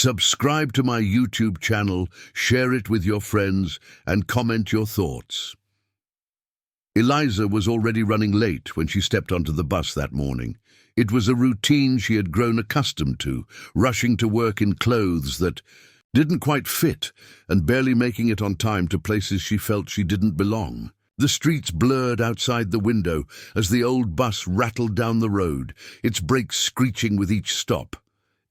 Subscribe to my YouTube channel, share it with your friends, and comment your thoughts. Eliza was already running late when she stepped onto the bus that morning. It was a routine she had grown accustomed to, rushing to work in clothes that didn't quite fit and barely making it on time to places she felt she didn't belong. The streets blurred outside the window as the old bus rattled down the road, its brakes screeching with each stop.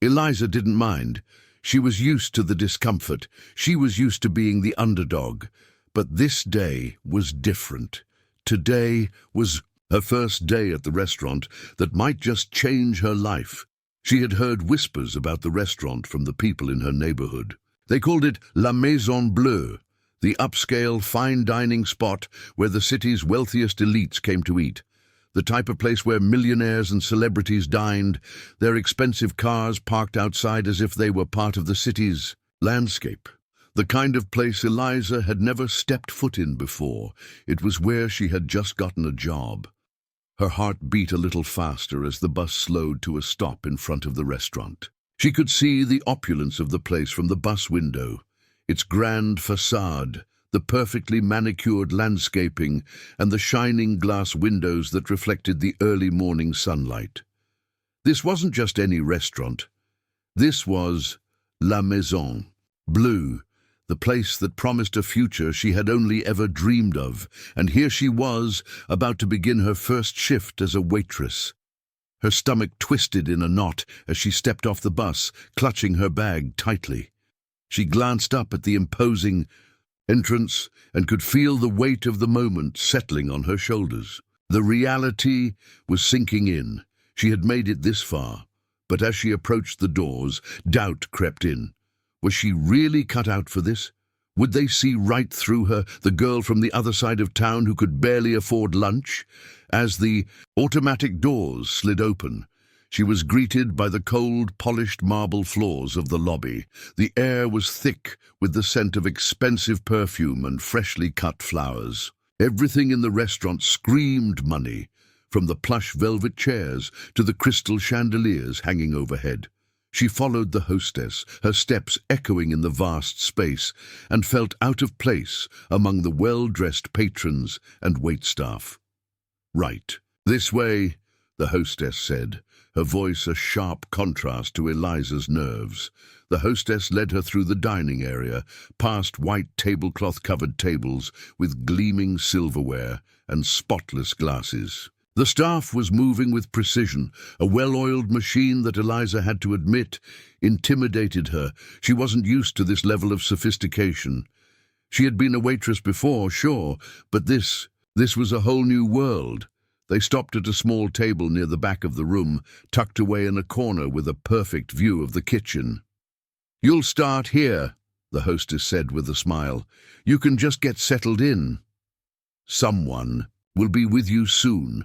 Eliza didn't mind. She was used to the discomfort. She was used to being the underdog. But this day was different. Today was her first day at the restaurant that might just change her life. She had heard whispers about the restaurant from the people in her neighborhood. They called it La Maison Bleue, the upscale, fine dining spot where the city's wealthiest elites came to eat. The type of place where millionaires and celebrities dined, their expensive cars parked outside as if they were part of the city's landscape. The kind of place Eliza had never stepped foot in before. It was where she had just gotten a job. Her heart beat a little faster as the bus slowed to a stop in front of the restaurant. She could see the opulence of the place from the bus window, its grand facade, the perfectly manicured landscaping, and the shining glass windows that reflected the early morning sunlight. This wasn't just any restaurant. This was La Maison Bleue, the place that promised a future she had only ever dreamed of, and here she was, about to begin her first shift as a waitress. Her stomach twisted in a knot as she stepped off the bus, clutching her bag tightly. She glanced up at the imposing entrance and could feel the weight of the moment settling on her shoulders. The reality was sinking in. She had made it this far, but as she approached the doors, doubt crept in. Was she really cut out for this? Would they see right through her, the girl from the other side of town who could barely afford lunch? As the automatic doors slid open, she was greeted by the cold, polished marble floors of the lobby. The air was thick with the scent of expensive perfume and freshly cut flowers. Everything in the restaurant screamed money, from the plush velvet chairs to the crystal chandeliers hanging overhead. She followed the hostess, her steps echoing in the vast space, and felt out of place among the well-dressed patrons and waitstaff. "Right, this way," the hostess said, her voice a sharp contrast to Eliza's nerves. The hostess led her through the dining area, past white tablecloth-covered tables with gleaming silverware and spotless glasses. The staff was moving with precision, a well-oiled machine that Eliza had to admit intimidated her. She wasn't used to this level of sophistication. She had been a waitress before, sure, but this was a whole new world. They stopped at a small table near the back of the room, tucked away in a corner with a perfect view of the kitchen. "You'll start here," the hostess said with a smile. "You can just get settled in. Someone will be with you soon."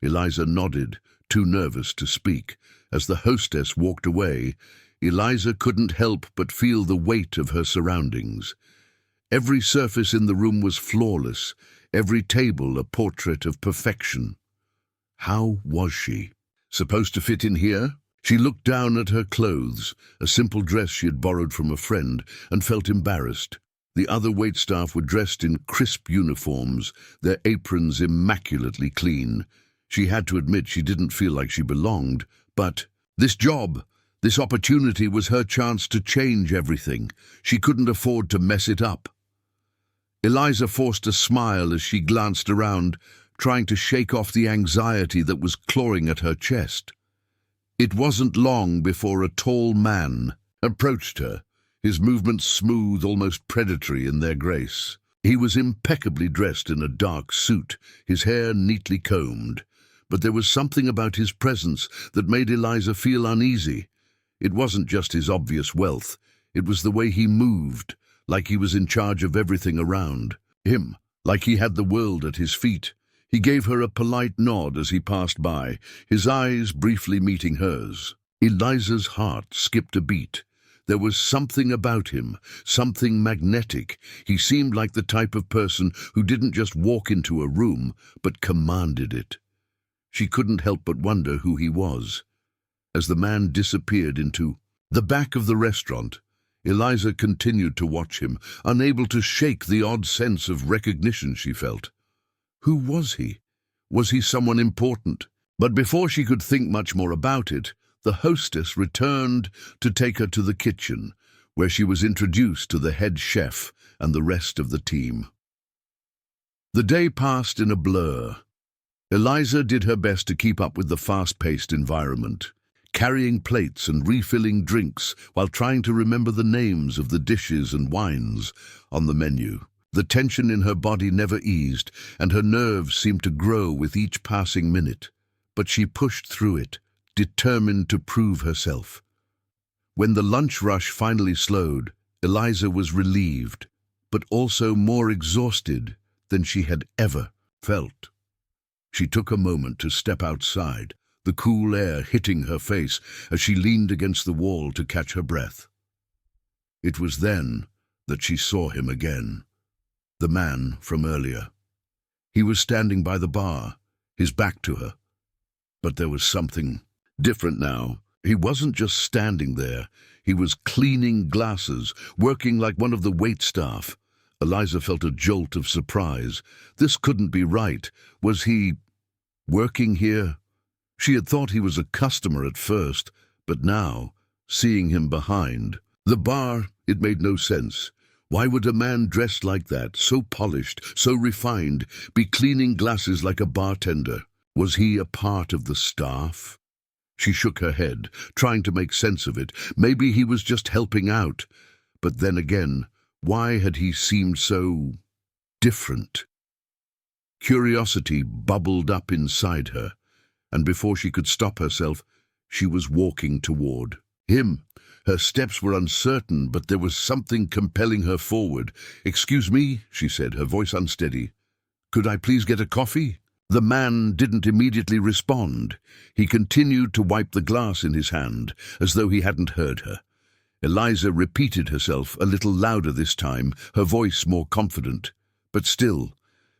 Eliza nodded, too nervous to speak. As the hostess walked away, Eliza couldn't help but feel the weight of her surroundings. Every surface in the room was flawless, every table a portrait of perfection. How was she supposed to fit in here? She looked down at her clothes, a simple dress she had borrowed from a friend, and felt embarrassed. The other waitstaff were dressed in crisp uniforms, their aprons immaculately clean. She had to admit she didn't feel like she belonged, but this job, this opportunity was her chance to change everything. She couldn't afford to mess it up. Eliza forced a smile as she glanced around, trying to shake off the anxiety that was clawing at her chest. It wasn't long before a tall man approached her, his movements smooth, almost predatory in their grace. He was impeccably dressed in a dark suit, his hair neatly combed. But there was something about his presence that made Eliza feel uneasy. It wasn't just his obvious wealth. It was the way he moved, like he was in charge of everything around him, like he had the world at his feet. He gave her a polite nod as he passed by, his eyes briefly meeting hers. Eliza's heart skipped a beat. There was something about him, something magnetic. He seemed like the type of person who didn't just walk into a room, but commanded it. She couldn't help but wonder who he was. As the man disappeared into The back of the restaurant. Eliza continued to watch him, unable to shake the odd sense of recognition she felt. Who was he? Was he someone important? But before she could think much more about it, the hostess returned to take her to the kitchen, where she was introduced to the head chef and the rest of the team. The day passed in a blur. Eliza did her best to keep up with the fast-paced environment, carrying plates and refilling drinks while trying to remember the names of the dishes and wines on the menu. The tension in her body never eased, and her nerves seemed to grow with each passing minute. But she pushed through it, determined to prove herself. When the lunch rush finally slowed, Eliza was relieved, but also more exhausted than she had ever felt. She took a moment to step outside, the cool air hitting her face as she leaned against the wall to catch her breath. It was then that she saw him again, the man from earlier. He was standing by the bar, his back to her. But there was something different now. He wasn't just standing there. He was cleaning glasses, working like one of the waitstaff. Eliza felt a jolt of surprise. This couldn't be right. Was he working here? She had thought he was a customer at first, but now, seeing him behind the bar, it made no sense. Why would a man dressed like that, so polished, so refined, be cleaning glasses like a bartender? Was he a part of the staff? She shook her head, trying to make sense of it. Maybe he was just helping out. But then again, why had he seemed so different? Curiosity bubbled up inside her, and before she could stop herself, she was walking toward him. Her steps were uncertain, but there was something compelling her forward. "Excuse me," she said, her voice unsteady. "Could I please get a coffee?" The man didn't immediately respond. He continued to wipe the glass in his hand, as though he hadn't heard her. Eliza repeated herself a little louder this time, her voice more confident. But still,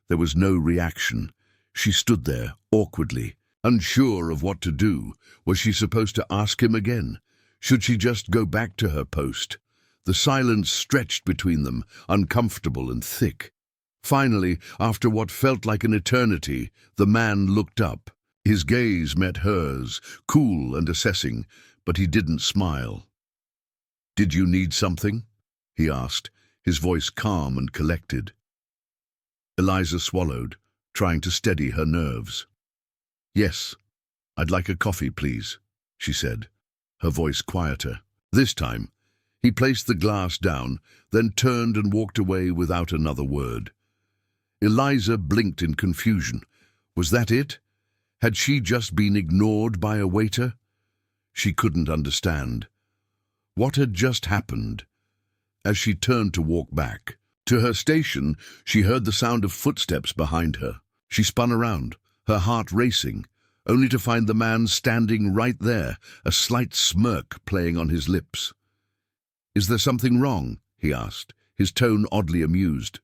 there was no reaction. She stood there, awkwardly, unsure of what to do. Was she supposed to ask him again? Should she just go back to her post? The silence stretched between them, uncomfortable and thick. Finally, after what felt like an eternity, the man looked up. His gaze met hers, cool and assessing, but he didn't smile. "Did you need something?" he asked, his voice calm and collected. Eliza swallowed, trying to steady her nerves. "Yes, I'd like a coffee, please," she said, her voice quieter. This time, he placed the glass down, then turned and walked away without another word. Eliza blinked in confusion. Was that it? Had she just been ignored by a waiter? She couldn't understand. What had just happened? As she turned to walk back to her station, she heard the sound of footsteps behind her. She spun around, her heart racing, only to find the man standing right there, a slight smirk playing on his lips. "Is there something wrong?" he asked, his tone oddly amused.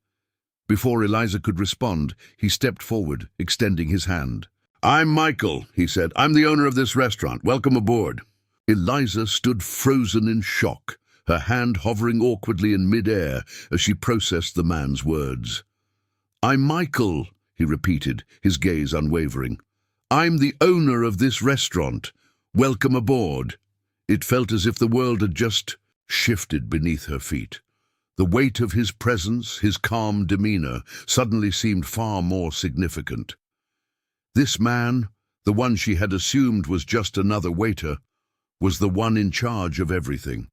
Before Eliza could respond, he stepped forward, extending his hand. "I'm Michael," he said. "I'm the owner of this restaurant. Welcome aboard." Eliza stood frozen in shock, her hand hovering awkwardly in mid-air as she processed the man's words. "I'm Michael," he repeated, his gaze unwavering. "I'm the owner of this restaurant. Welcome aboard." It felt as if the world had just shifted beneath her feet. The weight of his presence, his calm demeanor, suddenly seemed far more significant. This man, the one she had assumed was just another waiter, was the one in charge of everything.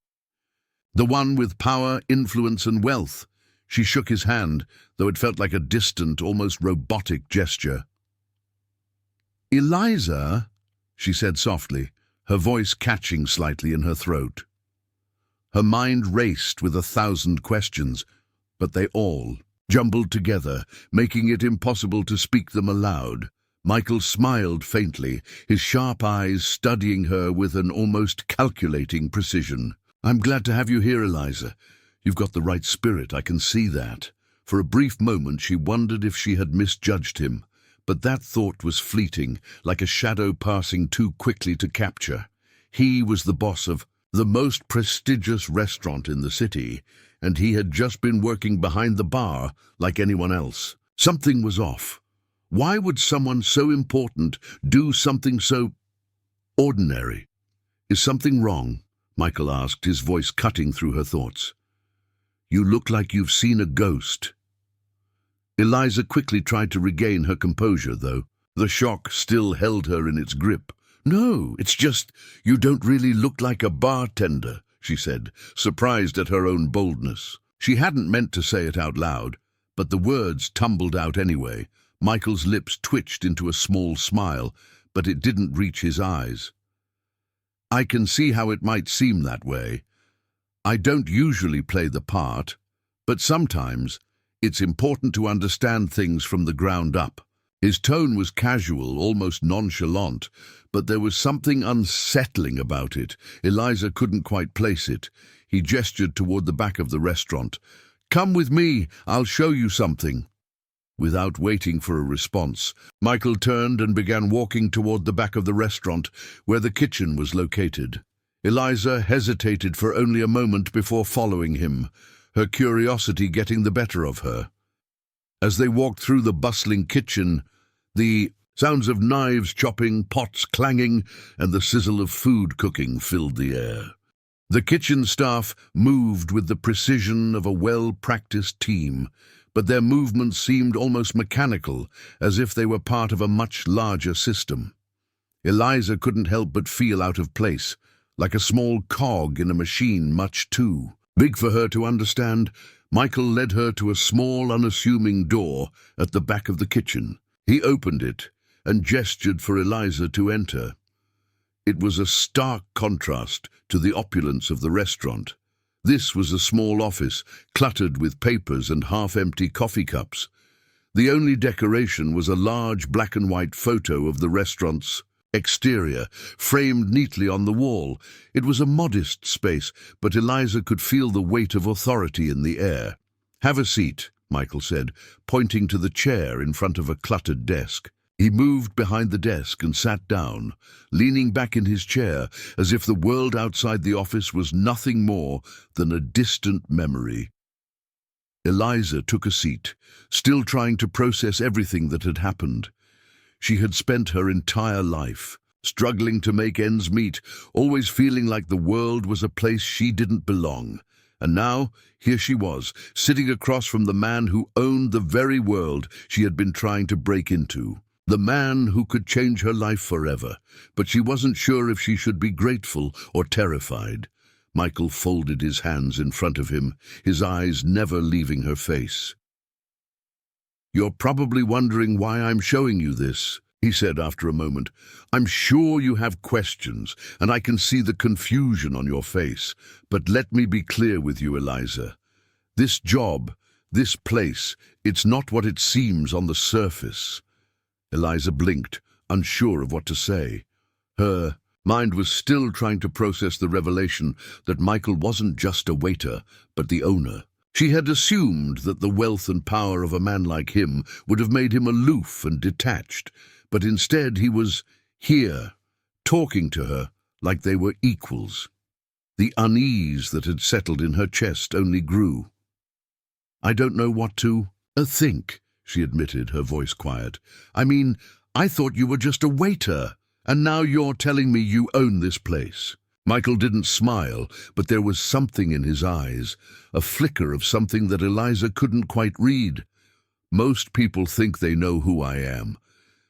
The one with power, influence, and wealth. She shook his hand, though it felt like a distant, almost robotic gesture. "Eliza," she said softly, her voice catching slightly in her throat. Her mind raced with 1,000 questions, but they all jumbled together, making it impossible to speak them aloud. Michael smiled faintly, his sharp eyes studying her with an almost calculating precision. "I'm glad to have you here, Eliza. You've got the right spirit, I can see that." For a brief moment she wondered if she had misjudged him, but that thought was fleeting, like a shadow passing too quickly to capture. He was the boss of the most prestigious restaurant in the city, and he had just been working behind the bar like anyone else. Something was off. Why would someone so important do something so ordinary? Is something wrong? Michael asked, his voice cutting through her thoughts. You look like you've seen a ghost. Eliza quickly tried to regain her composure, though. The shock still held her in its grip. No, it's just, you don't really look like a bartender, she said, surprised at her own boldness. She hadn't meant to say it out loud, but the words tumbled out anyway. Michael's lips twitched into a small smile, but it didn't reach his eyes. I can see how it might seem that way. I don't usually play the part, but sometimes it's important to understand things from the ground up. His tone was casual, almost nonchalant, but there was something unsettling about it. Eliza couldn't quite place it. He gestured toward the back of the restaurant. Come with me, I'll show you something. Without waiting for a response, Michael turned and began walking toward the back of the restaurant, where the kitchen was located. Eliza hesitated for only a moment before following him, her curiosity getting the better of her. As they walked through the bustling kitchen, the sounds of knives chopping, pots clanging, and the sizzle of food cooking filled the air. The kitchen staff moved with the precision of a well-practiced team, but their movements seemed almost mechanical, as if they were part of a much larger system. Eliza couldn't help but feel out of place, like a small cog in a machine much too big for her to understand. Michael led her to a small, unassuming door at the back of the kitchen. He opened it and gestured for Eliza to enter. It was a stark contrast to the opulence of the restaurant. This was a small office, cluttered with papers and half-empty coffee cups. The only decoration was a large black and white photo of the restaurant's exterior, framed neatly on the wall. It was a modest space, but Eliza could feel the weight of authority in the air. Have a seat, Michael said, pointing to the chair in front of a cluttered desk. He moved behind the desk and sat down, leaning back in his chair, as if the world outside the office was nothing more than a distant memory. Eliza took a seat, still trying to process everything that had happened. She had spent her entire life struggling to make ends meet, always feeling like the world was a place she didn't belong. And now, here she was, sitting across from the man who owned the very world she had been trying to break into. The man who could change her life forever, but she wasn't sure if she should be grateful or terrified. Michael folded his hands in front of him, his eyes never leaving her face. You're probably wondering why I'm showing you this, he said after a moment. I'm sure you have questions, and I can see the confusion on your face. But let me be clear with you, Eliza. This job, this place, it's not what it seems on the surface. Eliza blinked, unsure of what to say. Her mind was still trying to process the revelation that Michael wasn't just a waiter, but the owner. She had assumed that the wealth and power of a man like him would have made him aloof and detached, but instead he was here, talking to her like they were equals. The unease that had settled in her chest only grew. I don't know what to think, she admitted, her voice quiet. I mean, I thought you were just a waiter, and now you're telling me you own this place. Michael didn't smile, but there was something in his eyes, a flicker of something that Eliza couldn't quite read. Most people think they know who I am,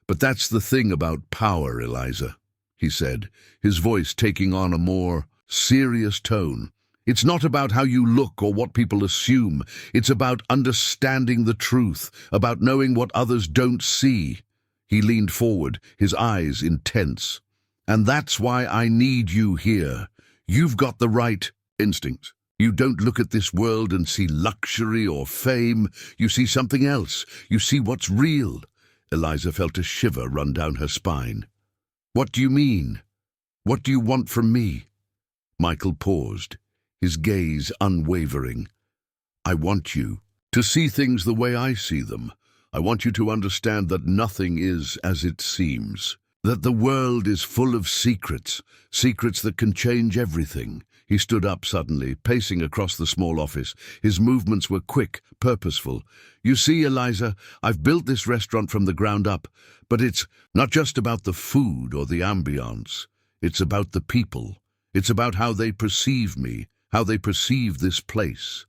but that's the thing about power, Eliza, he said, his voice taking on a more serious tone. It's not about how you look or what people assume. It's about understanding the truth, about knowing what others don't see. He leaned forward, his eyes intense. And that's why I need you here. You've got the right instinct. You don't look at this world and see luxury or fame. You see something else. You see what's real. Eliza felt a shiver run down her spine. What do you mean? What do you want from me? Michael paused, his gaze unwavering. I want you to see things the way I see them. I want you to understand that nothing is as it seems. That the world is full of secrets, secrets that can change everything. He stood up suddenly, pacing across the small office. His movements were quick, purposeful. "You see, Eliza, I've built this restaurant from the ground up, but it's not just about the food or the ambiance. It's about the people. It's about how they perceive me, how they perceive this place."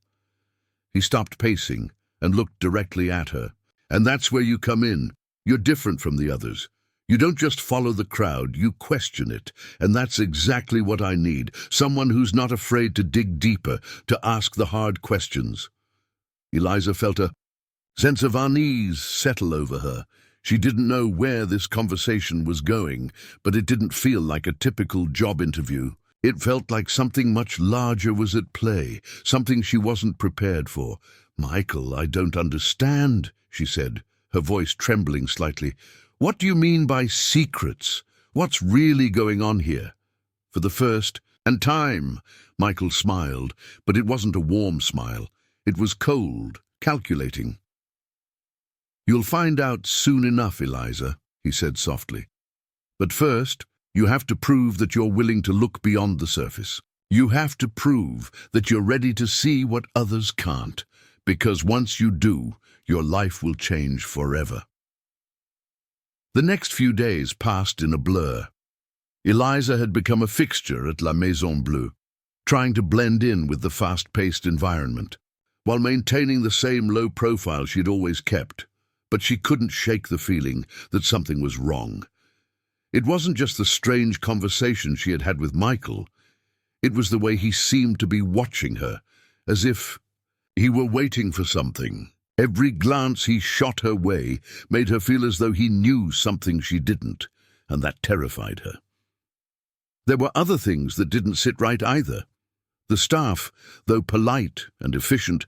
He stopped pacing and looked directly at her. "And that's where you come in. You're different from the others. You don't just follow the crowd, you question it. And that's exactly what I need. Someone who's not afraid to dig deeper, to ask the hard questions." Eliza felt a sense of unease settle over her. She didn't know where this conversation was going, but it didn't feel like a typical job interview. It felt like something much larger was at play, something she wasn't prepared for. "Michael, I don't understand," she said, her voice trembling slightly. "What do you mean by secrets? What's really going on here?" For the first time, Michael smiled, but it wasn't a warm smile. It was cold, calculating. "You'll find out soon enough, Eliza," he said softly. "But first, you have to prove that you're willing to look beyond the surface. You have to prove that you're ready to see what others can't, because once you do, your life will change forever." The next few days passed in a blur. Eliza had become a fixture at La Maison Bleue, trying to blend in with the fast-paced environment, while maintaining the same low profile she'd always kept. But she couldn't shake the feeling that something was wrong. It wasn't just the strange conversation she had had with Michael. It was the way he seemed to be watching her, as if he were waiting for something. Every glance he shot her way made her feel as though he knew something she didn't, and that terrified her. There were other things that didn't sit right either. The staff, though polite and efficient,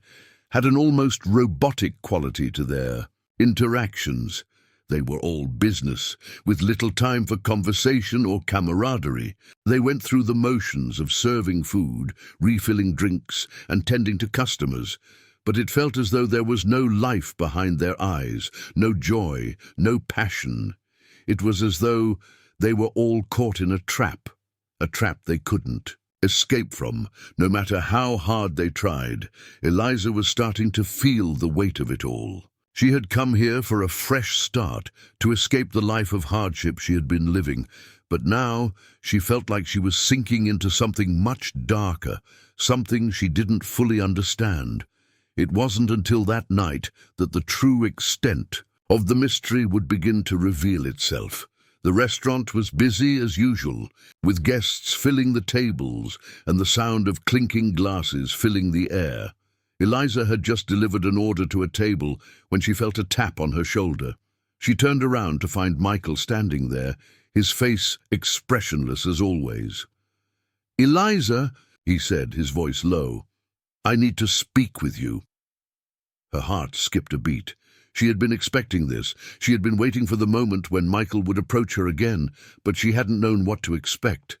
had an almost robotic quality to their interactions. They were all business, with little time for conversation or camaraderie. They went through the motions of serving food, refilling drinks, and tending to customers, but it felt as though there was no life behind their eyes, no joy, no passion. It was as though they were all caught in a trap they couldn't escape from, no matter how hard they tried. Eliza was starting to feel the weight of it all. She had come here for a fresh start, to escape the life of hardship she had been living, but now she felt like she was sinking into something much darker, something she didn't fully understand. It wasn't until that night that the true extent of the mystery would begin to reveal itself. The restaurant was busy as usual, with guests filling the tables and the sound of clinking glasses filling the air. Eliza had just delivered an order to a table when she felt a tap on her shoulder. She turned around to find Michael standing there, his face expressionless as always. "Eliza," he said, his voice low, "I need to speak with you." Her heart skipped a beat. She had been expecting this. She had been waiting for the moment when Michael would approach her again, but she hadn't known what to expect.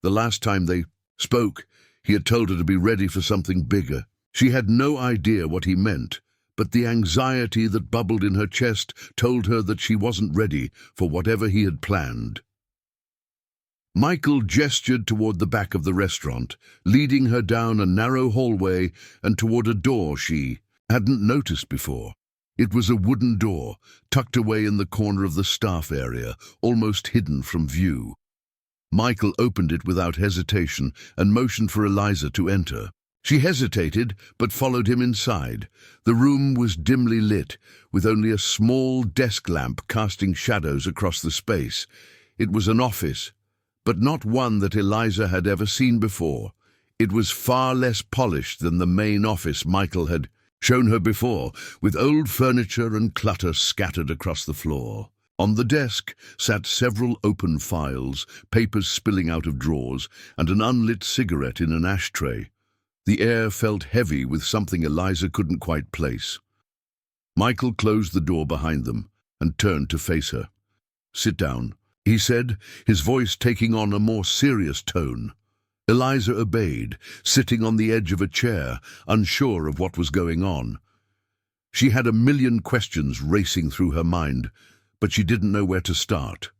The last time they spoke, he had told her to be ready for something bigger. She had no idea what he meant, but the anxiety that bubbled in her chest told her that she wasn't ready for whatever he had planned. Michael gestured toward the back of the restaurant, leading her down a narrow hallway and toward a door she hadn't noticed before. It was a wooden door, tucked away in the corner of the staff area, almost hidden from view. Michael opened it without hesitation and motioned for Eliza to enter. She hesitated, but followed him inside. The room was dimly lit, with only a small desk lamp casting shadows across the space. It was an office, but not one that Eliza had ever seen before. It was far less polished than the main office Michael had shown her before, with old furniture and clutter scattered across the floor. On the desk sat several open files, papers spilling out of drawers, and an unlit cigarette in an ashtray. The air felt heavy with something Eliza couldn't quite place. Michael closed the door behind them and turned to face her. "Sit down," he said, his voice taking on a more serious tone. Eliza obeyed, sitting on the edge of a chair, unsure of what was going on. She had a million questions racing through her mind, but she didn't know where to start.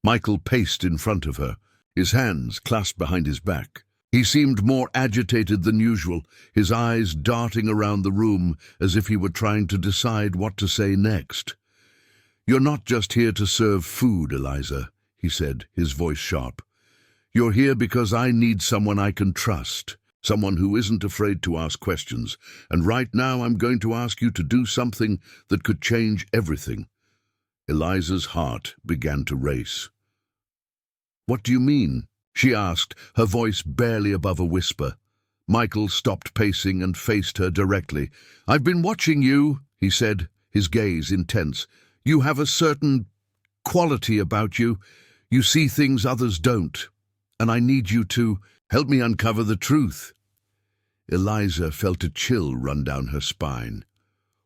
Michael paced in front of her, his hands clasped behind his back. He seemed more agitated than usual, his eyes darting around the room as if he were trying to decide what to say next. "You're not just here to serve food, Eliza," he said, his voice sharp. "You're here because I need someone I can trust, someone who isn't afraid to ask questions, and right now I'm going to ask you to do something that could change everything." Eliza's heart began to race. "What do you mean?" she asked, her voice barely above a whisper. Michael stopped pacing and faced her directly. "I've been watching you," he said, his gaze intense. "You have a certain quality about you. You see things others don't. And I need you to help me uncover the truth." Eliza felt a chill run down her spine.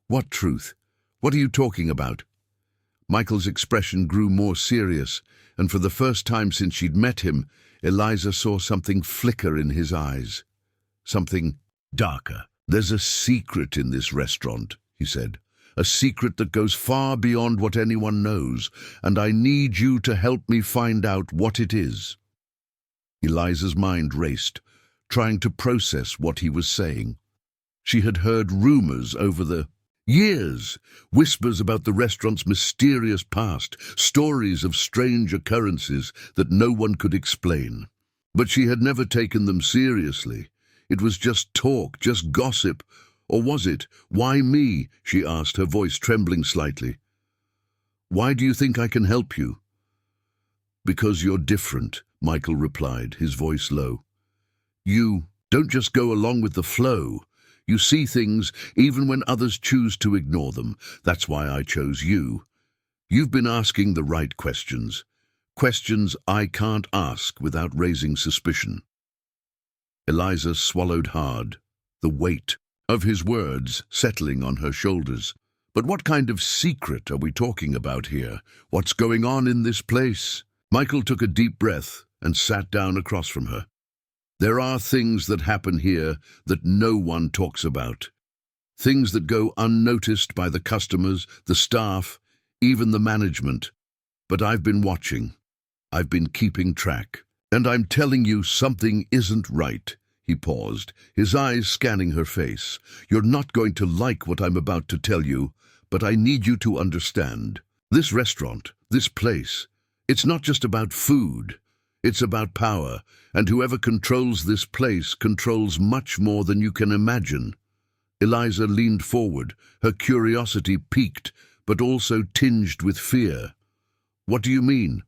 "What truth? What are you talking about?" Michael's expression grew more serious, and for the first time since she'd met him, Eliza saw something flicker in his eyes. Something darker. "There's a secret in this restaurant," he said. "A secret that goes far beyond what anyone knows, and I need you to help me find out what it is." Eliza's mind raced, trying to process what he was saying. She had heard rumors over the years, whispers about the restaurant's mysterious past, stories of strange occurrences that no one could explain. But she had never taken them seriously. It was just talk, just gossip. Or was it? "Why me?" she asked, her voice trembling slightly. "Why do you think I can help you?" "Because you're different," Michael replied, his voice low. "You don't just go along with the flow. You see things even when others choose to ignore them. That's why I chose you. You've been asking the right questions. Questions I can't ask without raising suspicion." Eliza swallowed hard, the weight of his words settling on her shoulders. "But what kind of secret are we talking about here? What's going on in this place?" Michael took a deep breath and sat down across from her. "There are things that happen here that no one talks about. Things that go unnoticed by the customers, the staff, even the management. But I've been watching. I've been keeping track. And I'm telling you something isn't right." He paused, his eyes scanning her face. "You're not going to like what I'm about to tell you, but I need you to understand. This restaurant, this place, it's not just about food. It's about power, and whoever controls this place controls much more than you can imagine." Eliza leaned forward, her curiosity piqued, but also tinged with fear. "What do you mean?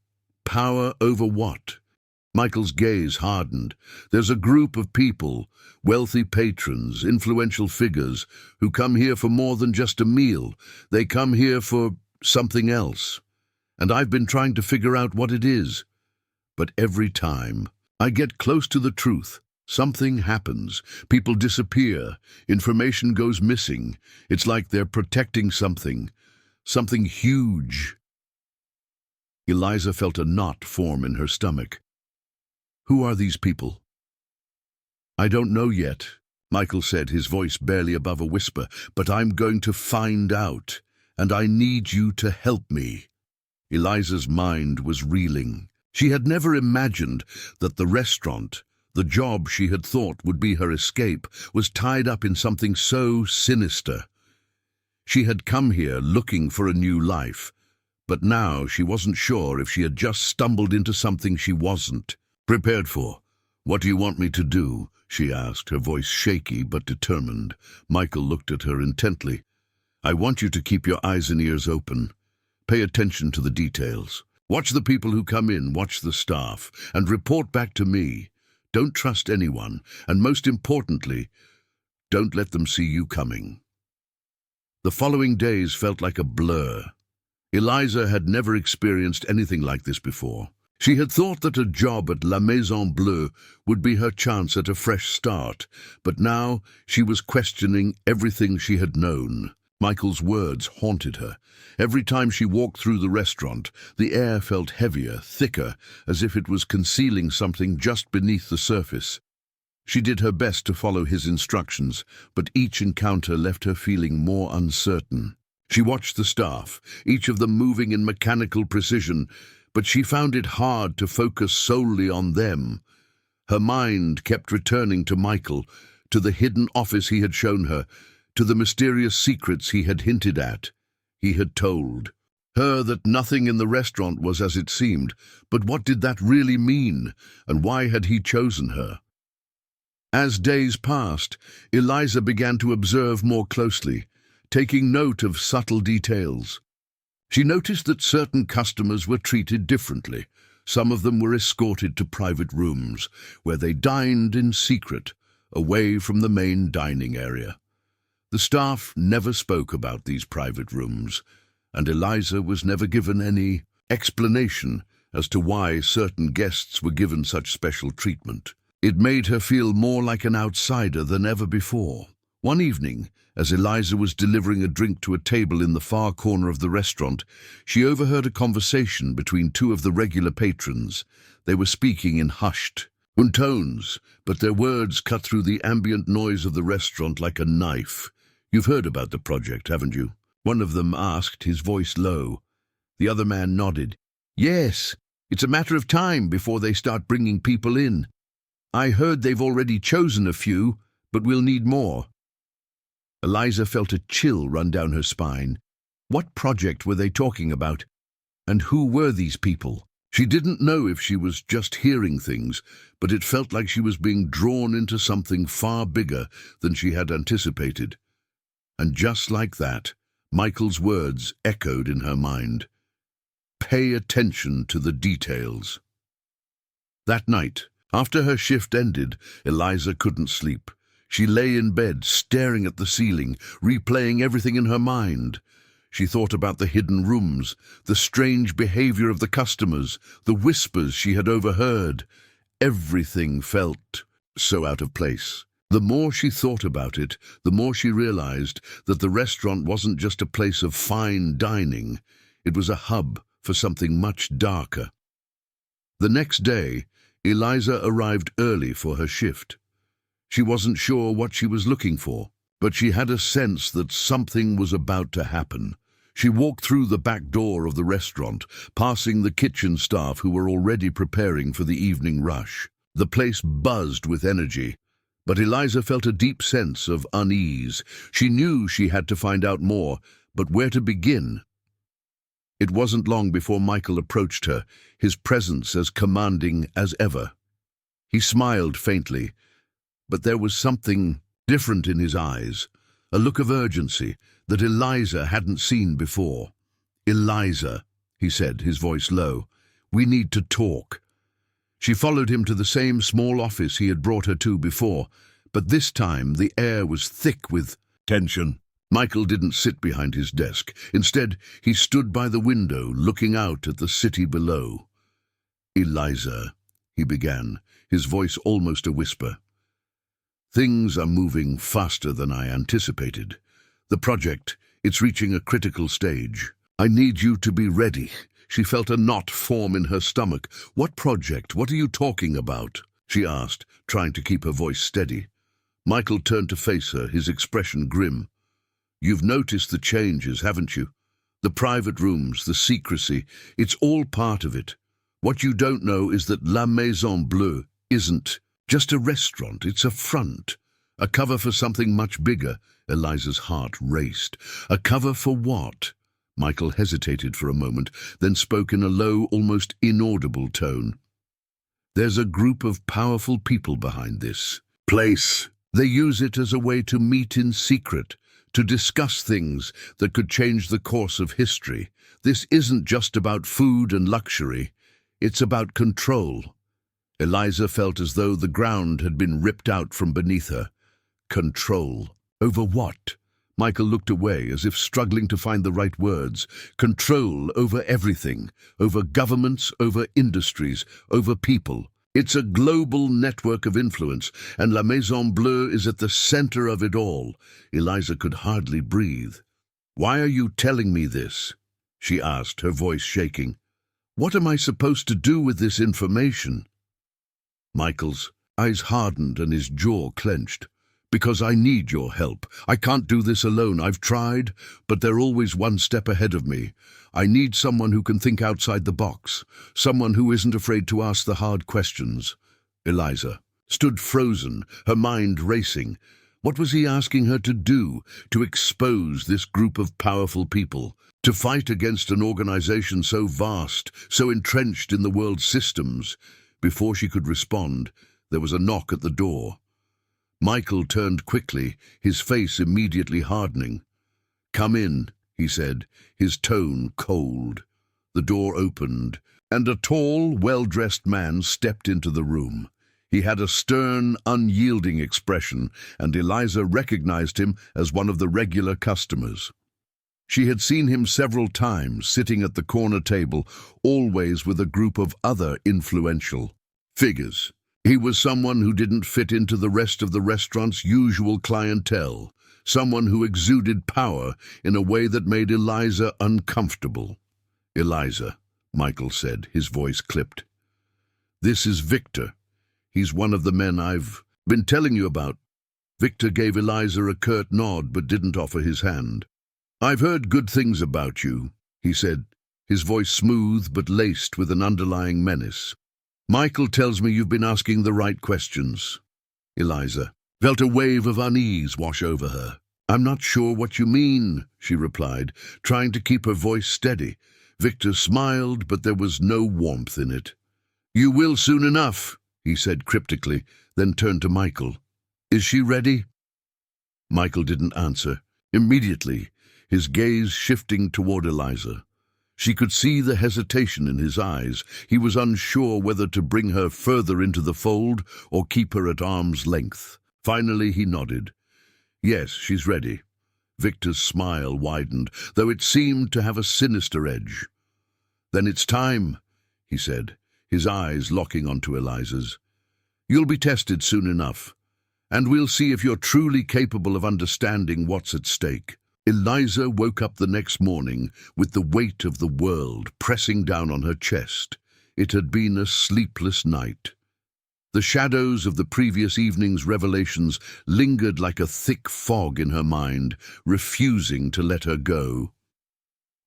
Power over what?" Michael's gaze hardened. "There's a group of people, wealthy patrons, influential figures, who come here for more than just a meal. They come here for something else. And I've been trying to figure out what it is. But every time I get close to the truth, something happens. People disappear. Information goes missing. It's like they're protecting something huge." Eliza felt a knot form in her stomach. "Who are these people?" "I don't know yet," Michael said, his voice barely above a whisper, "but I'm going to find out, and I need you to help me." Eliza's mind was reeling. She had never imagined that the restaurant, the job she had thought would be her escape, was tied up in something so sinister. She had come here looking for a new life, but now she wasn't sure if she had just stumbled into something she wasn't prepared for. "What do you want me to do?" she asked, her voice shaky but determined. Michael looked at her intently. "I want you to keep your eyes and ears open. Pay attention to the details. Watch the people who come in, watch the staff, and report back to me. Don't trust anyone, and most importantly, don't let them see you coming." The following days felt like a blur. Eliza had never experienced anything like this before. She had thought that a job at La Maison Bleue would be her chance at a fresh start, but now she was questioning everything she had known. Michael's words haunted her. Every time she walked through the restaurant, the air felt heavier, thicker, as if it was concealing something just beneath the surface. She did her best to follow his instructions, but each encounter left her feeling more uncertain. She watched the staff, each of them moving in mechanical precision, but she found it hard to focus solely on them. Her mind kept returning to Michael, to the hidden office he had shown her, to the mysterious secrets he had hinted at. He had told her that nothing in the restaurant was as it seemed, but what did that really mean, and why had he chosen her? As days passed, Eliza began to observe more closely, taking note of subtle details. She noticed that certain customers were treated differently. Some of them were escorted to private rooms, where they dined in secret, away from the main dining area. The staff never spoke about these private rooms, and Eliza was never given any explanation as to why certain guests were given such special treatment. It made her feel more like an outsider than ever before. One evening, as Eliza was delivering a drink to a table in the far corner of the restaurant, she overheard a conversation between two of the regular patrons. They were speaking in hushed tones, but their words cut through the ambient noise of the restaurant like a knife. "You've heard about the project, haven't you?" one of them asked, his voice low. The other man nodded. "Yes, it's a matter of time before they start bringing people in. I heard they've already chosen a few, but we'll need more." Eliza felt a chill run down her spine. What project were they talking about? And who were these people? She didn't know if she was just hearing things, but it felt like she was being drawn into something far bigger than she had anticipated. And just like that, Michael's words echoed in her mind. Pay attention to the details. That night, after her shift ended, Eliza couldn't sleep. She lay in bed, staring at the ceiling, replaying everything in her mind. She thought about the hidden rooms, the strange behavior of the customers, the whispers she had overheard. Everything felt so out of place. The more she thought about it, the more she realized that the restaurant wasn't just a place of fine dining. It was a hub for something much darker. The next day, Eliza arrived early for her shift. She wasn't sure what she was looking for, but she had a sense that something was about to happen. She walked through the back door of the restaurant, passing the kitchen staff who were already preparing for the evening rush. The place buzzed with energy, but Eliza felt a deep sense of unease. She knew she had to find out more, but where to begin? It wasn't long before Michael approached her, his presence as commanding as ever. He smiled faintly, but there was something different in his eyes, a look of urgency that Eliza hadn't seen before. "Eliza," he said, his voice low, "we need to talk." She followed him to the same small office he had brought her to before, but this time the air was thick with tension. Michael didn't sit behind his desk. Instead, he stood by the window, looking out at the city below. "Eliza," he began, his voice almost a whisper. "Things are moving faster than I anticipated. The project, it's reaching a critical stage. I need you to be ready." She felt a knot form in her stomach. "What project? What are you talking about?" she asked, trying to keep her voice steady. Michael turned to face her, his expression grim. "You've noticed the changes, haven't you? The private rooms, the secrecy, it's all part of it. What you don't know is that La Maison Bleue isn't just a restaurant, it's a front. A cover for something much bigger." Eliza's heart raced. "A cover for what?" Michael hesitated for a moment, then spoke in a low, almost inaudible tone. "There's a group of powerful people behind this place. They use it as a way to meet in secret, to discuss things that could change the course of history. This isn't just about food and luxury. It's about control." Eliza felt as though the ground had been ripped out from beneath her. Control. Over what? Michael looked away as if struggling to find the right words. Control over everything. Over governments, over industries, over people. It's a global network of influence, and La Maison Bleue is at the center of it all. Eliza could hardly breathe. "Why are you telling me this?" she asked, her voice shaking. "What am I supposed to do with this information?" Michael's eyes hardened and his jaw clenched. "Because I need your help. I can't do this alone. I've tried, but they're always one step ahead of me. I need someone who can think outside the box, someone who isn't afraid to ask the hard questions." Eliza stood frozen, her mind racing. What was he asking her to do? To expose this group of powerful people? To fight against an organization so vast, so entrenched in the world's systems? Before she could respond, there was a knock at the door. Michael turned quickly, his face immediately hardening. "Come in," he said, his tone cold. The door opened, and a tall, well-dressed man stepped into the room. He had a stern, unyielding expression, and Eliza recognized him as one of the regular customers. She had seen him several times, sitting at the corner table, always with a group of other influential figures. He was someone who didn't fit into the rest of the restaurant's usual clientele, someone who exuded power in a way that made Eliza uncomfortable. "Eliza," Michael said, his voice clipped. "This is Victor. He's one of the men I've been telling you about." Victor gave Eliza a curt nod but didn't offer his hand. "I've heard good things about you," he said, his voice smooth but laced with an underlying menace. "Michael tells me you've been asking the right questions." Eliza felt a wave of unease wash over her. "I'm not sure what you mean," she replied, trying to keep her voice steady. Victor smiled, but there was no warmth in it. "You will soon enough," he said cryptically, then turned to Michael. "Is she ready?" Michael didn't answer. Immediately, his gaze shifting toward Eliza. She could see the hesitation in his eyes. He was unsure whether to bring her further into the fold or keep her at arm's length. Finally, he nodded. "Yes, she's ready." Victor's smile widened, though it seemed to have a sinister edge. "Then it's time," he said, his eyes locking onto Eliza's. "You'll be tested soon enough, and we'll see if you're truly capable of understanding what's at stake." Eliza woke up the next morning with the weight of the world pressing down on her chest. It had been a sleepless night. The shadows of the previous evening's revelations lingered like a thick fog in her mind, refusing to let her go.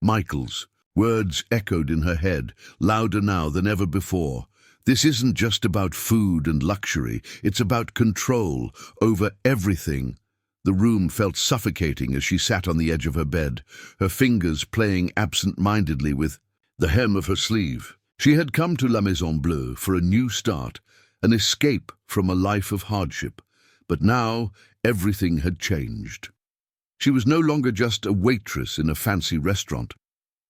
Michael's words echoed in her head, louder now than ever before. "This isn't just about food and luxury, it's about control over everything." The room felt suffocating as she sat on the edge of her bed, her fingers playing absent-mindedly with the hem of her sleeve. She had come to La Maison Bleue for a new start, an escape from a life of hardship, but now everything had changed. She was no longer just a waitress in a fancy restaurant.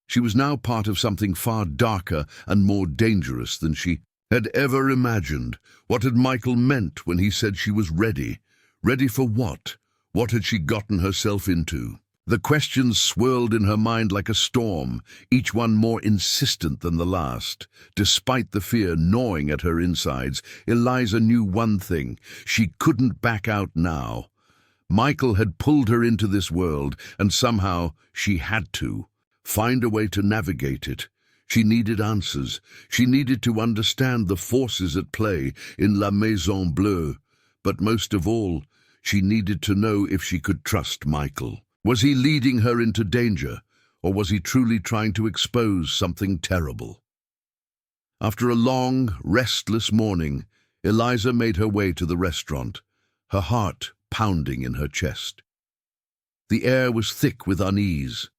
She was now part of something far darker and more dangerous than she had ever imagined. What had Michael meant when he said she was ready? Ready for what? What had she gotten herself into? The questions swirled in her mind like a storm, each one more insistent than the last. Despite the fear gnawing at her insides, Eliza knew one thing: she couldn't back out now. Michael had pulled her into this world, and somehow she had to find a way to navigate it. She needed answers. She needed to understand the forces at play in La Maison Bleue. But most of all, she needed to know if she could trust Michael. Was he leading her into danger, or was he truly trying to expose something terrible? After a long, restless morning, Eliza made her way to the restaurant, her heart pounding in her chest. The air was thick with unease,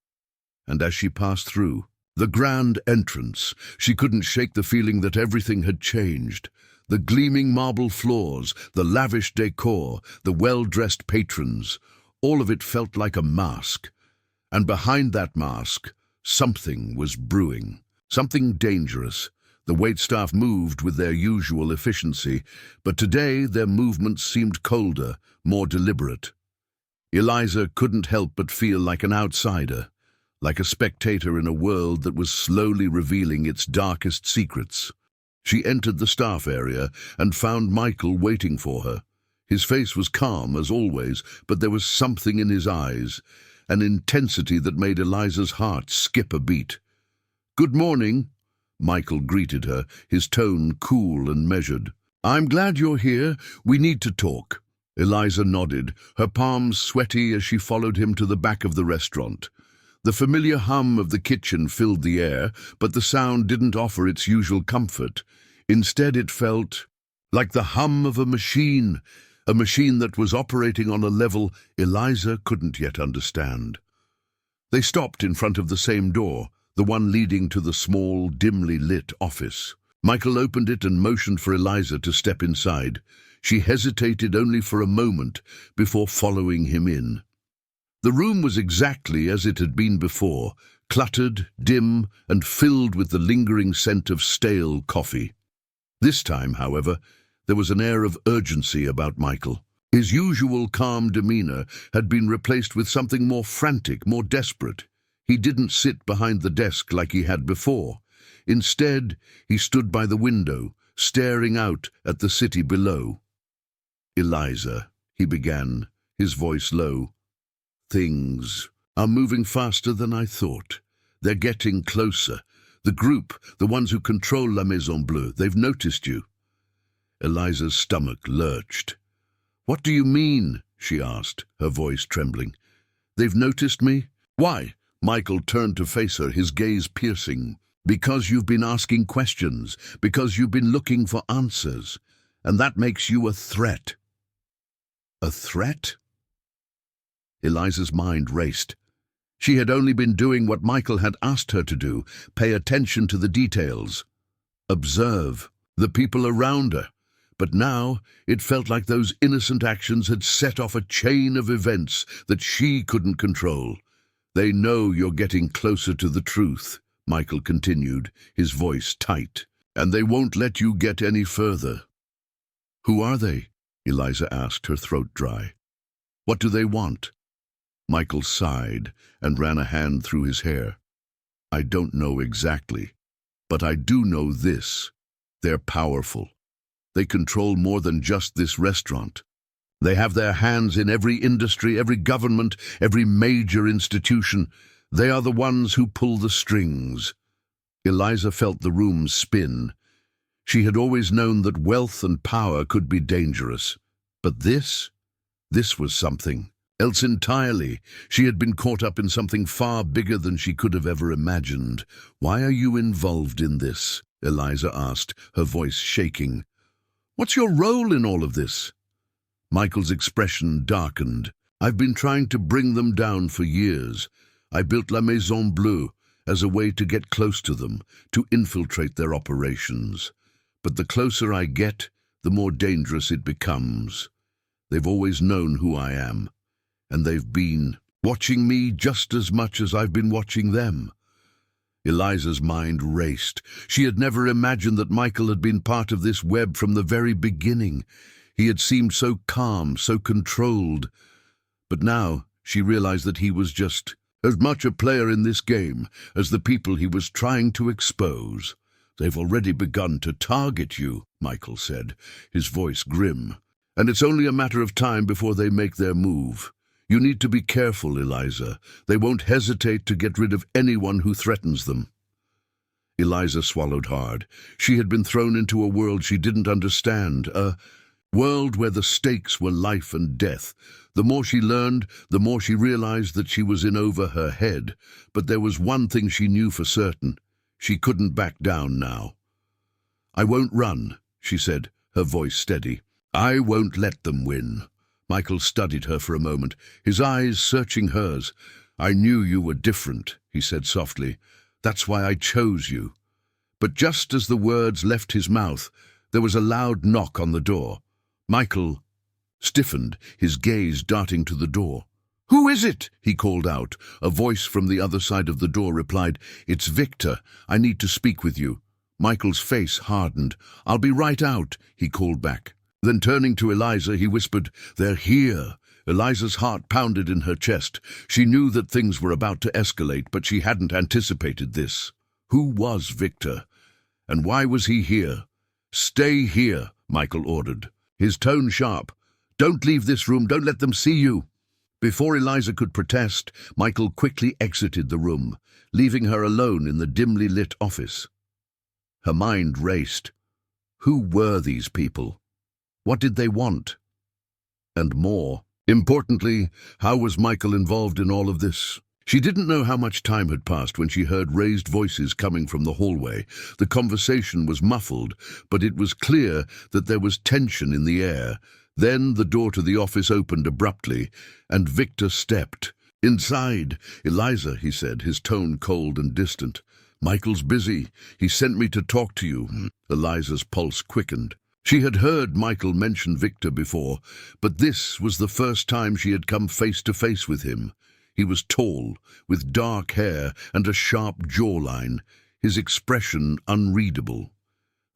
and as she passed through the grand entrance, she couldn't shake the feeling that everything had changed. The gleaming marble floors, the lavish decor, the well-dressed patrons, all of it felt like a mask. And behind that mask, something was brewing, something dangerous. The waitstaff moved with their usual efficiency, but today their movements seemed colder, more deliberate. Eliza couldn't help but feel like an outsider, like a spectator in a world that was slowly revealing its darkest secrets. She entered the staff area and found Michael waiting for her. His face was calm as always, but there was something in his eyes, an intensity that made Eliza's heart skip a beat. "Good morning," Michael greeted her, his tone cool and measured. "I'm glad you're here. We need to talk." Eliza nodded, her palms sweaty as she followed him to the back of the restaurant. The familiar hum of the kitchen filled the air, but the sound didn't offer its usual comfort. Instead, it felt like the hum of a machine that was operating on a level Eliza couldn't yet understand. They stopped in front of the same door, the one leading to the small, dimly lit office. Michael opened it and motioned for Eliza to step inside. She hesitated only for a moment before following him in. The room was exactly as it had been before, cluttered, dim, and filled with the lingering scent of stale coffee. This time, however, there was an air of urgency about Michael. His usual calm demeanor had been replaced with something more frantic, more desperate. He didn't sit behind the desk like he had before. Instead, he stood by the window, staring out at the city below. "Eliza," he began, his voice low, "things are moving faster than I thought. They're getting closer. The group, the ones who control La Maison Bleue, they've noticed you." Eliza's stomach lurched. "What do you mean?" she asked, her voice trembling. "They've noticed me? Why?" Michael turned to face her, his gaze piercing. "Because you've been asking questions, because you've been looking for answers, and that makes you a threat." "A threat?" Eliza's mind raced. She had only been doing what Michael had asked her to do, pay attention to the details, observe the people around her. But now it felt like those innocent actions had set off a chain of events that she couldn't control. "They know you're getting closer to the truth," Michael continued, his voice tight, "and they won't let you get any further." "Who are they?" Eliza asked, her throat dry. "What do they want?" Michael sighed and ran a hand through his hair. "I don't know exactly, but I do know this. They're powerful. They control more than just this restaurant. They have their hands in every industry, every government, every major institution. They are the ones who pull the strings." Eliza felt the room spin. She had always known that wealth and power could be dangerous. But this was something else entirely. She had been caught up in something far bigger than she could have ever imagined. "Why are you involved in this?" Eliza asked, her voice shaking. "What's your role in all of this?" Michael's expression darkened. "I've been trying to bring them down for years. I built La Maison Bleue as a way to get close to them, to infiltrate their operations. But the closer I get, the more dangerous it becomes. They've always known who I am, and they've been watching me just as much as I've been watching them." Eliza's mind raced. She had never imagined that Michael had been part of this web from the very beginning. He had seemed so calm, so controlled. But now she realized that he was just as much a player in this game as the people he was trying to expose. "They've already begun to target you," Michael said, his voice grim. "And it's only a matter of time before they make their move. You need to be careful, Eliza. They won't hesitate to get rid of anyone who threatens them." Eliza swallowed hard. She had been thrown into a world she didn't understand, a world where the stakes were life and death. The more she learned, the more she realized that she was in over her head. But there was one thing she knew for certain. She couldn't back down now. "I won't run," she said, her voice steady. "I won't let them win." Michael studied her for a moment, his eyes searching hers. "I knew you were different," he said softly. "That's why I chose you." But just as the words left his mouth, there was a loud knock on the door. Michael stiffened, his gaze darting to the door. "Who is it?" he called out. A voice from the other side of the door replied, "It's Victor. I need to speak with you." Michael's face hardened. "I'll be right out," he called back. Then turning to Eliza, he whispered, "They're here." Eliza's heart pounded in her chest. She knew that things were about to escalate, but she hadn't anticipated this. Who was Victor? And why was he here? "Stay here," Michael ordered, his tone sharp. "Don't leave this room. Don't let them see you." Before Eliza could protest, Michael quickly exited the room, leaving her alone in the dimly lit office. Her mind raced. Who were these people? What did they want? And more importantly, how was Michael involved in all of this? She didn't know how much time had passed when she heard raised voices coming from the hallway. The conversation was muffled, but it was clear that there was tension in the air. Then the door to the office opened abruptly, and Victor stepped. "Inside, Eliza," he said, his tone cold and distant. "Michael's busy. He sent me to talk to you." Eliza's pulse quickened. She had heard Michael mention Victor before, but this was the first time she had come face to face with him. He was tall, with dark hair and a sharp jawline, his expression unreadable.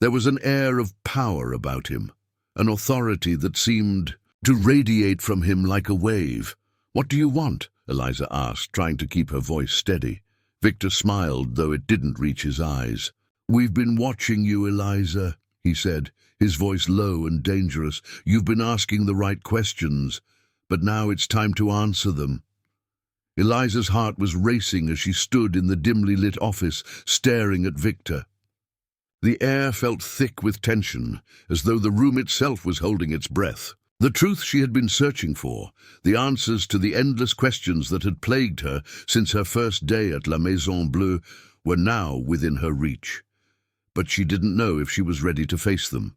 There was an air of power about him, an authority that seemed to radiate from him like a wave. "What do you want?" Eliza asked, trying to keep her voice steady. Victor smiled, though it didn't reach his eyes. "We've been watching you, Eliza," he said, his voice low and dangerous. "You've been asking the right questions, but now it's time to answer them." Eliza's heart was racing as she stood in the dimly lit office, staring at Victor. The air felt thick with tension, as though the room itself was holding its breath. The truth she had been searching for, the answers to the endless questions that had plagued her since her first day at La Maison Bleue, were now within her reach. But she didn't know if she was ready to face them.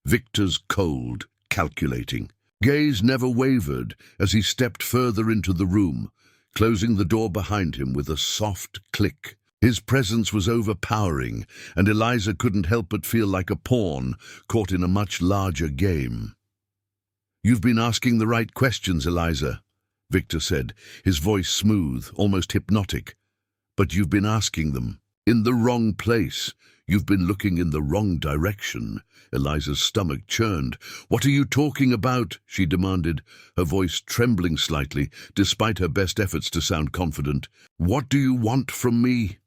Victor's cold, calculating gaze never wavered as he stepped further into the room, closing the door behind him with a soft click. His presence was overpowering, and Eliza couldn't help but feel like a pawn caught in a much larger game. "You've been asking the right questions, Eliza," Victor said, his voice smooth, almost hypnotic. "But you've been asking them in the wrong place. You've been looking in the wrong direction." Eliza's stomach churned. "What are you talking about?" she demanded, her voice trembling slightly, despite her best efforts to sound confident. "What do you want from me?"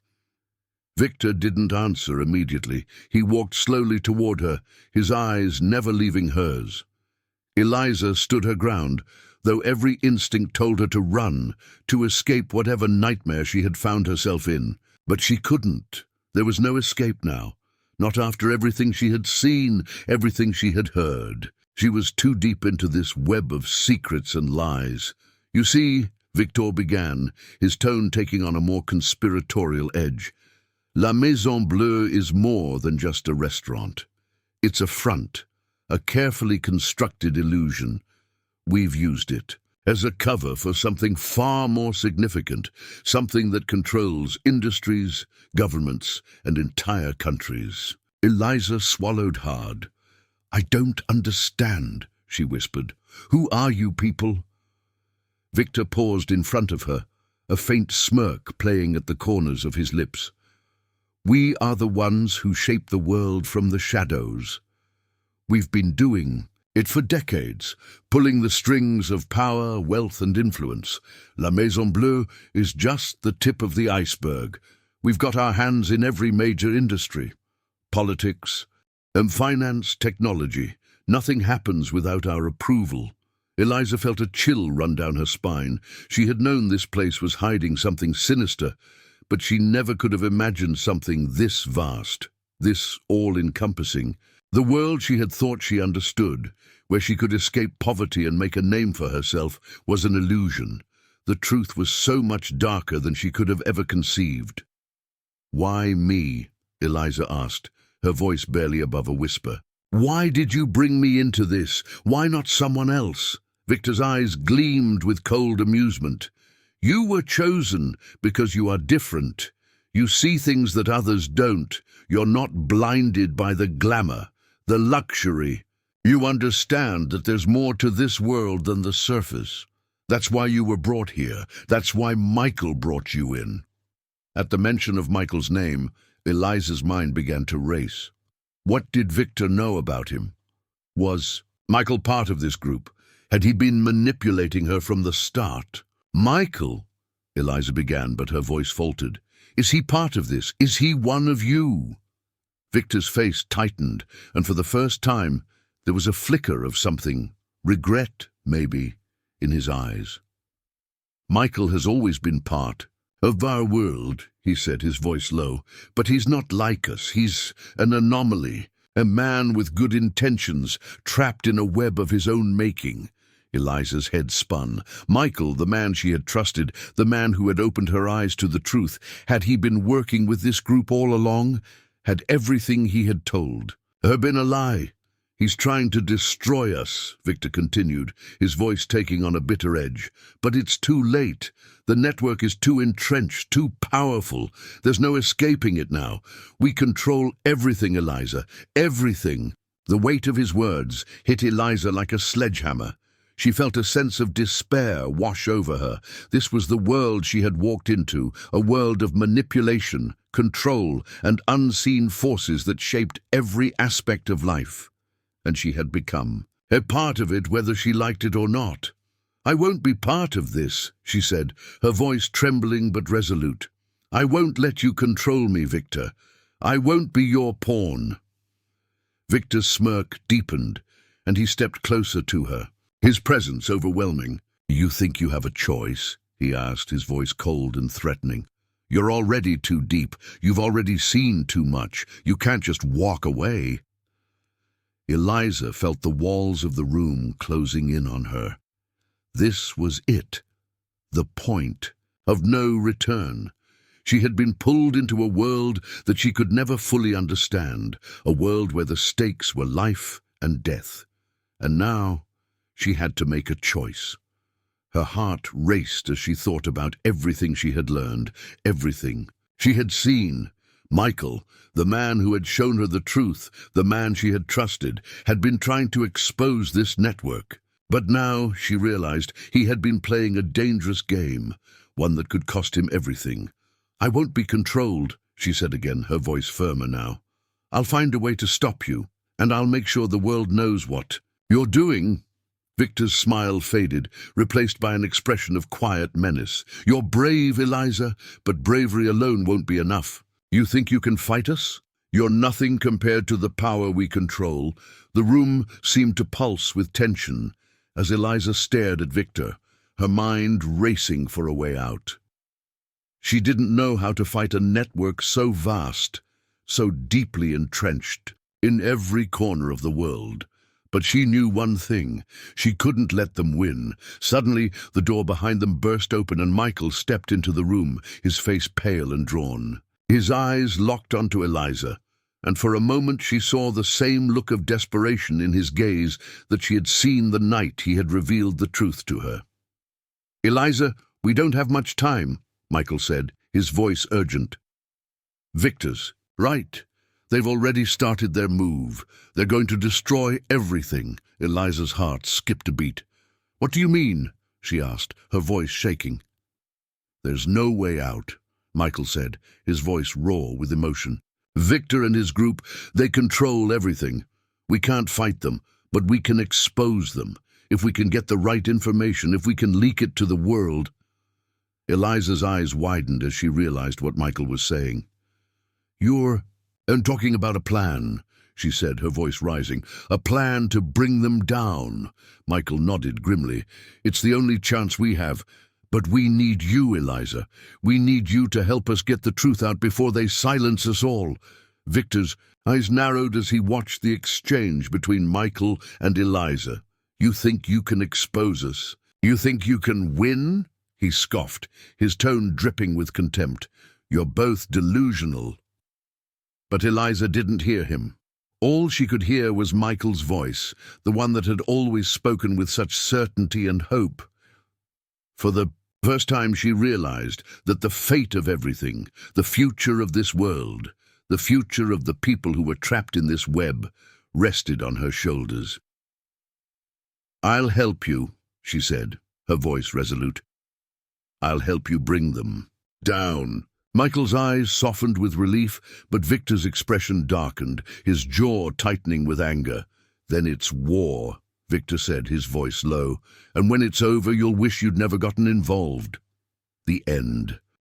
Victor didn't answer immediately. He walked slowly toward her, his eyes never leaving hers. Eliza stood her ground, though every instinct told her to run, to escape whatever nightmare she had found herself in. But she couldn't. There was no escape now. Not after everything she had seen, everything she had heard. She was too deep into this web of secrets and lies. "You see," Victor began, his tone taking on a more conspiratorial edge, "La Maison Bleue is more than just a restaurant. It's a front, a carefully constructed illusion. We've used it as a cover for something far more significant, something that controls industries, governments, and entire countries." Eliza swallowed hard. "I don't understand," she whispered. "Who are you people?" Victor paused in front of her, a faint smirk playing at the corners of his lips. "We are the ones who shape the world from the shadows. We've been doing it for decades, pulling the strings of power, wealth, and influence. La Maison Bleue is just the tip of the iceberg. We've got our hands in every major industry. Politics, finance, technology. Nothing happens without our approval." Eliza felt a chill run down her spine. She had known this place was hiding something sinister, but she never could have imagined something this vast, this all-encompassing. The world she had thought she understood, where she could escape poverty and make a name for herself, was an illusion. The truth was so much darker than she could have ever conceived. "Why me?" Eliza asked, her voice barely above a whisper. "Why did you bring me into this? Why not someone else?" Victor's eyes gleamed with cold amusement. "You were chosen because you are different. You see things that others don't. You're not blinded by the glamour, the luxury. You understand that there's more to this world than the surface. That's why you were brought here. That's why Michael brought you in." At the mention of Michael's name, Eliza's mind began to race. What did Victor know about him? Was Michael part of this group? Had he been manipulating her from the start? "Michael," Eliza began, but her voice faltered. "Is he part of this? Is he one of you?" Victor's face tightened, and for the first time there was a flicker of something, regret, maybe, in his eyes. "Michael has always been part of our world," he said, his voice low, "but he's not like us. He's an anomaly, a man with good intentions, trapped in a web of his own making. Eliza's head spun. Michael, the man she had trusted, the man who had opened her eyes to the truth, had he been working with this group all along? Had everything he had told her been a lie? "He's trying to destroy us," Victor continued, his voice taking on a bitter edge. "But it's too late. The network is too entrenched, too powerful. There's no escaping it now. We control everything, Eliza, everything." The weight of his words hit Eliza like a sledgehammer. She felt a sense of despair wash over her. This was the world she had walked into, a world of manipulation, control, and unseen forces that shaped every aspect of life. And she had become a part of it, whether she liked it or not. "I won't be part of this," she said, her voice trembling but resolute. "I won't let you control me, Victor. I won't be your pawn." Victor's smirk deepened, and he stepped closer to her, his presence overwhelming. "You think you have a choice?" he asked, his voice cold and threatening. "You're already too deep. You've already seen too much. You can't just walk away." Eliza felt the walls of the room closing in on her. This was it, the point of no return. She had been pulled into a world that she could never fully understand, a world where the stakes were life and death. And now she had to make a choice. Her heart raced as she thought about everything she had learned, everything she had seen. Michael, the man who had shown her the truth, the man she had trusted, had been trying to expose this network. But now, she realized, he had been playing a dangerous game, one that could cost him everything. "I won't be controlled," she said again, her voice firmer now. "I'll find a way to stop you, and I'll make sure the world knows what you're doing." Victor's smile faded, replaced by an expression of quiet menace. "You're brave, Eliza, but bravery alone won't be enough. You think you can fight us? You're nothing compared to the power we control." The room seemed to pulse with tension as Eliza stared at Victor, her mind racing for a way out. She didn't know how to fight a network so vast, so deeply entrenched in every corner of the world. But she knew one thing: she couldn't let them win. Suddenly, the door behind them burst open and Michael stepped into the room, his face pale and drawn. His eyes locked onto Eliza, and for a moment she saw the same look of desperation in his gaze that she had seen the night he had revealed the truth to her. "Eliza, we don't have much time," Michael said, his voice urgent. "Victor's right. They've already started their move. They're going to destroy everything." Eliza's heart skipped a beat. "What do you mean?" she asked, her voice shaking. "There's no way out," Michael said, his voice raw with emotion. "Victor and his group, they control everything. We can't fight them, but we can expose them. If we can get the right information, if we can leak it to the world." Eliza's eyes widened as she realized what Michael was saying. "You're talking about a plan," she said, her voice rising. "A plan to bring them down." Michael nodded grimly. "It's the only chance we have. But we need you, Eliza. We need you to help us get the truth out before they silence us all." Victor's eyes narrowed as he watched the exchange between Michael and Eliza. "You think you can expose us? You think you can win?" He scoffed, his tone dripping with contempt. "You're both delusional." But Eliza didn't hear him. All she could hear was Michael's voice, the one that had always spoken with such certainty and hope. For the first time she realized that the fate of everything, the future of this world, the future of the people who were trapped in this web, rested on her shoulders. "I'll help you," she said, her voice resolute. "I'll help you bring them down." Michael's eyes softened with relief, but Victor's expression darkened, his jaw tightening with anger. "Then it's war," Victor said, his voice low, "and when it's over, you'll wish you'd never gotten involved." The end.